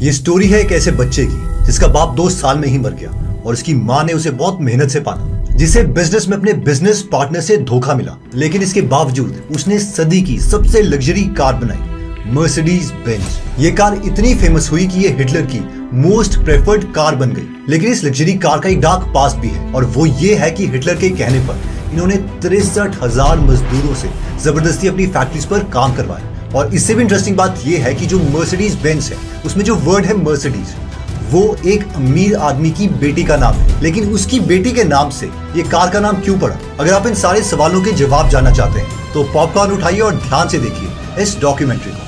ये स्टोरी है एक ऐसे बच्चे की जिसका बाप 2 साल में ही मर गया और उसकी माँ ने उसे बहुत मेहनत से पाला, जिसे बिजनेस में अपने बिजनेस पार्टनर से धोखा मिला। लेकिन इसके बावजूद उसने सदी की सबसे लग्जरी कार बनाई, मर्सिडीज बेंज। ये कार इतनी फेमस हुई कि ये हिटलर की मोस्ट प्रेफर्ड कार बन गई। लेकिन इस लग्जरी कार का एक डार्क पास्ट भी है और वो ये है कि हिटलर के कहने पर इन्होंने 63,000 मजदूरों से जबरदस्ती अपनी फैक्ट्रीज पर काम करवाया। और इससे भी इंटरेस्टिंग बात यह है कि जो मर्सिडीज बेंज है उसमें जो वर्ड है मर्सिडीज, वो एक अमीर आदमी की बेटी का नाम है। लेकिन उसकी बेटी के नाम से ये कार का नाम क्यों पड़ा? अगर आप इन सारे सवालों के जवाब जानना चाहते हैं तो पॉपकॉर्न उठाइए और ध्यान से देखिए इस डॉक्यूमेंट्री को।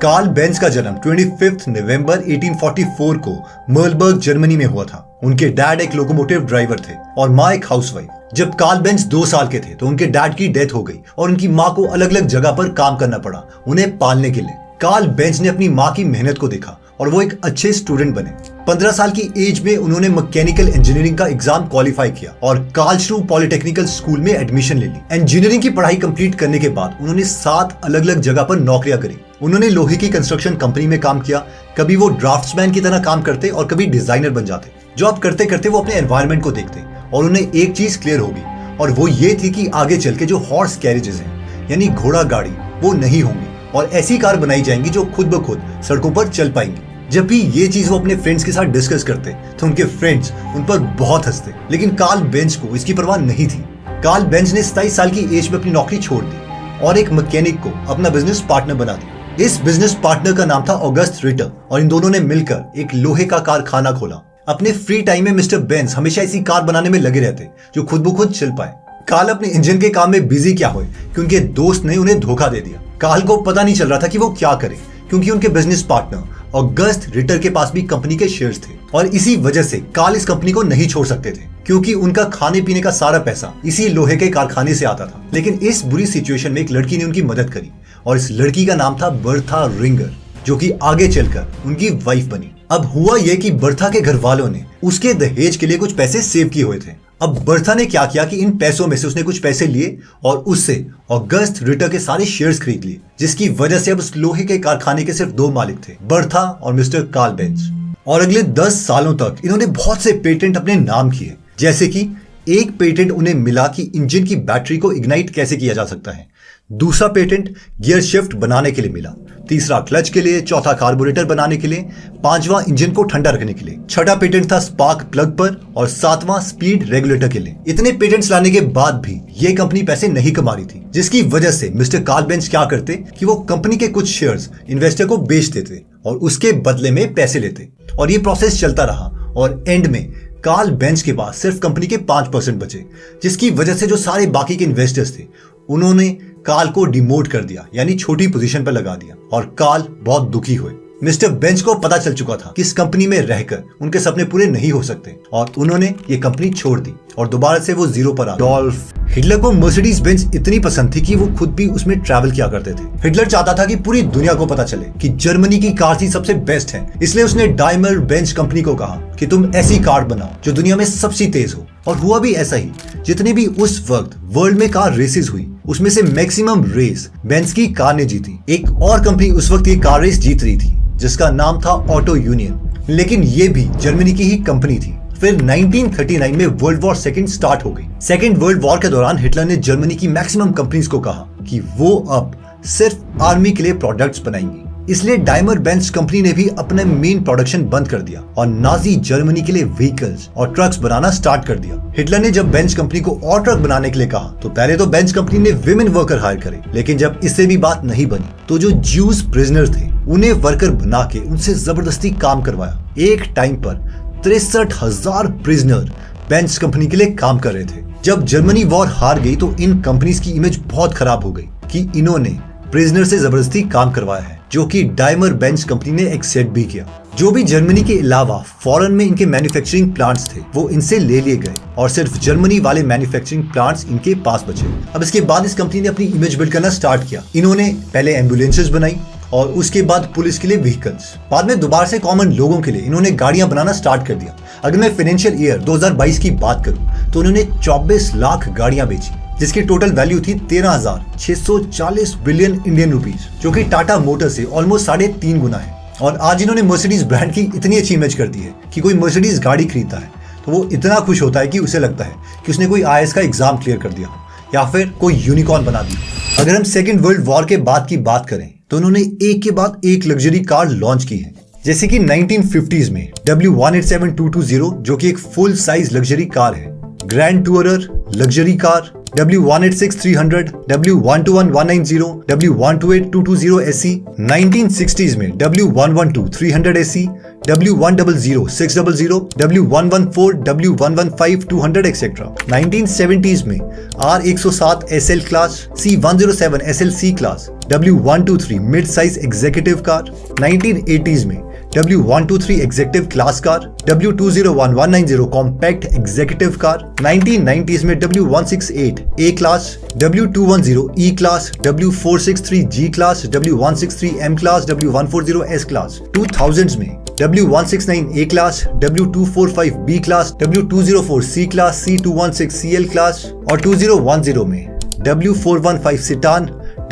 कार्ल बेंज का जन्म 25 नवंबर 1844 को मर्लबर्ग जर्मनी में हुआ था। उनके डैड एक लोकोमोटिव ड्राइवर थे और माँ एक हाउसवाइफ। जब कार्ल बेंज 2 साल के थे तो उनके डैड की डेथ हो गई और उनकी माँ को अलग अलग जगह पर काम करना पड़ा उन्हें पालने के लिए। कार्ल बेंज ने अपनी माँ की मेहनत को देखा और वो एक अच्छे स्टूडेंट बने। 15 साल की एज में उन्होंने मैकेनिकल इंजीनियरिंग का एग्जाम क्वालिफाई किया और कार्लस्रूहे पॉलिटेक्निकल स्कूल में एडमिशन ले ली। इंजीनियरिंग की पढ़ाई कंप्लीट करने के बाद उन्होंने 7 अलग अलग जगह पर नौकरियां करी। उन्होंने लोहे की कंस्ट्रक्शन कंपनी में काम किया, कभी वो ड्राफ्ट्समैन की तरह काम करते और कभी डिजाइनर बन जाते। जॉब करते करते वो अपने एनवायरनमेंट को देखते और उन्हें एक चीज क्लियर होगी और वो ये थी कि आगे चल के जो हॉर्स कैरेजेस हैं यानी घोड़ा गाड़ी वो नहीं होंगी और ऐसी कार बनाई जाएंगी जो खुद ब खुद सड़कों पर चल पाएंगी। जब भी ये चीज वो अपने फ्रेंड्स के साथ डिस्कस करते तो उनके फ्रेंड्स उन पर बहुत हंसते। लेकिन कार्ल बेंज को इसकी परवाह नहीं थी। कार्ल बेंज ने 27 साल की एज में अपनी नौकरी छोड़ दी और एक मैकेनिक को अपना बिजनेस पार्टनर बना दिया। इस बिजनेस पार्टनर का नाम था ऑगस्ट रिटर और इन दोनों ने मिलकर एक लोहे का कारखाना खोला। अपने फ्री टाइम में मिस्टर बेंज हमेशा ऐसी कार बनाने में लगे रहते जो खुद ब खुद चल पाए। कार्ल अपने इंजन के काम में बिजी क्या हुए कि उनके दोस्त ने उन्हें धोखा दे दिया। कार्ल को पता नहीं चल रहा था कि वो क्या करे, क्योंकि उनके बिजनेस पार्टनर ऑगस्ट रिटर के पास भी कंपनी के शेयर्स थे और इसी वजह से कार्ल इस कंपनी को नहीं छोड़ सकते थे, क्योंकि उनका खाने पीने का सारा पैसा इसी लोहे के कारखाने से आता था। लेकिन इस बुरी सिचुएशन में एक लड़की ने उनकी मदद करी और इस लड़की का नाम था बर्था रिंगर, जो कि आगे चलकर उनकी वाइफ बनी। अब हुआ यह कि बर्था के घर वालों ने उसके दहेज के लिए कुछ पैसे सेव किए हुए थे। अब बर्था ने क्या किया कि इन पैसों में से उसने कुछ पैसे लिए और उससे ऑगस्ट रिटर के सारे शेयर्स खरीद लिए, जिसकी वजह से अब उस लोहे के कारखाने के सिर्फ 2 मालिक थे, बर्था और मिस्टर कार्ल बेंज। और अगले 10 सालों तक इन्होंने बहुत से पेटेंट अपने नाम किए, जैसे कि एक पेटेंट उन्हें मिला कि इंजन की बैटरी को इग्नाइट कैसे किया जा सकता है, दूसरा पेटेंट गियर शिफ्ट बनाने के लिए मिला, तीसरा क्लच के लिए, चौथा कार्बोरेटर बनाने के लिए, 5वां इंजन को ठंडा रखने के लिए, 6वां पेटेंट था स्पार्क प्लग पर और 7वां स्पीड रेगुलेटर के लिए। इतने पेटेंट्स लाने के बाद भी ये कंपनी पैसे नहीं कमा रही थी, जिसकी वजह से मिस्टर कार्ल बेंज क्या करते कि वो कंपनी के कुछ शेयर्स इन्वेस्टर को बेच देते और उसके बदले में पैसे लेते और ये प्रोसेस चलता रहा और एंड में कार्ल बेंज के पास सिर्फ कंपनी के 5% बचे, जिसकी वजह से जो सारे बाकी के इन्वेस्टर्स थे उन्होंने कार्ल को डिमोट कर दिया, यानी छोटी पोजीशन पर लगा दिया और कार्ल बहुत दुखी हुए। मिस्टर बेंज को पता चल चुका था कि इस कंपनी में रहकर उनके सपने पूरे नहीं हो सकते और उन्होंने ये कंपनी छोड़ दी और दोबारा से वो जीरो पर आ गए। डॉल्फ हिटलर को मर्सिडीज बेंज इतनी पसंद थी कि वो खुद भी उसमें ट्रैवल किया करते थे। हिटलर चाहता था कि पूरी दुनिया को पता चले कि जर्मनी की कार ही सबसे बेस्ट है, इसलिए उसने डाइमलर बेंज कंपनी को कहा कि तुम ऐसी कार बनाओ जो दुनिया में सबसे तेज हो। और हुआ भी ऐसा ही। जितनी भी उस वक्त वर्ल्ड में कार रेसेस हुई उसमें से मैक्सिमम रेस बेंज की कार ने जीती। एक और कंपनी उस वक्त ये कार रेस जीत रही थी जिसका नाम था ऑटो यूनियन, लेकिन ये भी जर्मनी की ही कंपनी थी। फिर 1939 में वर्ल्ड वॉर सेकंड स्टार्ट हो गई। सेकंड वर्ल्ड वॉर के दौरान हिटलर ने जर्मनी की मैक्सिमम कंपनीज को कहा कि वो अब सिर्फ आर्मी के लिए प्रोडक्ट्स बनाएंगी, इसलिए डाइमलर बेंज कंपनी ने भी अपने मेन प्रोडक्शन बंद कर दिया और नाजी जर्मनी के लिए व्हीकल्स और ट्रक्स बनाना स्टार्ट कर दिया। हिटलर ने जब बेंज कंपनी को और ट्रक बनाने के लिए कहा तो पहले तो बेंज कंपनी ने विमेन वर्कर हायर करे, लेकिन जब इससे भी बात नहीं बनी तो जो ज्यूज प्रिजनर थे उन्हें वर्कर बना के उनसे जबरदस्ती काम करवाया। एक टाइम पर 63,000 प्रिजनर बेंज कंपनी के लिए काम कर रहे थे। जब जर्मनी वॉर हार गई तो इन कंपनीज की इमेज बहुत खराब हो गई कि इन्होंने प्रिजनर से जबरदस्ती काम करवाया है, जो कि डाइमलर बेंज कंपनी ने एक्सेप्ट भी किया। जो भी जर्मनी के अलावा फॉरेन में इनके मैन्युफैक्चरिंग प्लांट्स थे वो इनसे ले लिए गए और सिर्फ जर्मनी वाले मैन्युफैक्चरिंग प्लांट्स इनके पास बचे। अब इसके बाद इस कंपनी ने अपनी इमेज बिल्ड करना स्टार्ट किया। इन्होंने पहले एम्बुलेंसेस बनाई और उसके बाद पुलिस के लिए व्हीकल्स। बाद में दोबारा से कॉमन लोगों के लिए इन्होंने गाड़ियां बनाना स्टार्ट कर दिया। अगर मैं फाइनेंशियल ईयर 2022 की बात करूं तो उन्होंने 24 लाख गाड़ियां बेची, जिसकी टोटल वैल्यू थी 13,640 बिलियन इंडियन रुपीस, जो कि टाटा मोटर से ऑलमोस्ट 3.5 गुना है। और आज इन्होंने मर्सिडीज ब्रांड की इतनी अच्छी इमेज कर दी है कि कोई मर्सिडीज गाड़ी खरीदता है तो वो इतना खुश होता है कि उसे लगता है कि उसने कोई IAS का एग्जाम क्लियर कर दिया या फिर कोई यूनिकॉर्न बना दिया। अगर हम सेकेंड वर्ल्ड वॉर के बाद की बात करें तो उन्होंने एक के बाद एक लग्जरी कार लॉन्च की है, जैसे कि 1950s में W187220 जो कि एक फुल साइज लग्जरी कार है, grand tourer luxury car, W186300, W121190, W128220 SE, 1960s में W112300 SE, W100600, W114, W115 200 etcetera. 1970s में R107 SL class, C107 SLC class, W123 mid size executive car. 1980s में W123 executive class car, W201190 compact executive car. 1990s में W168 A class, W210 E class, W463 G class, W163 M class, W140 S class. 2000s में W169 A class, W245 B class, W204 C class, C216 CL class और 2010 में W415 सिटान,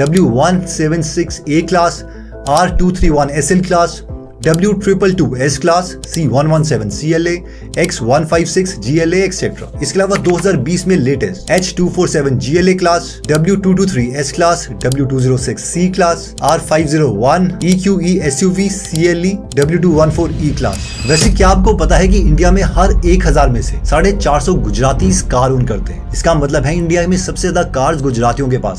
W176 A class, R231 SL class, W222 S class, C117 CLA, X156 GLA etcetera. इसके अलावा 2020 में latest H247 GLA class, W223 S class, W206 C class, R501 EQE SUV CLE, W214 E class. वैसे क्या आपको पता है कि India में हर 1000 में से 450 गुजराती कार ओन करते हैं। इसका मतलब है इंडिया में सबसे ज्यादा कार्स गुजरातियों के पास।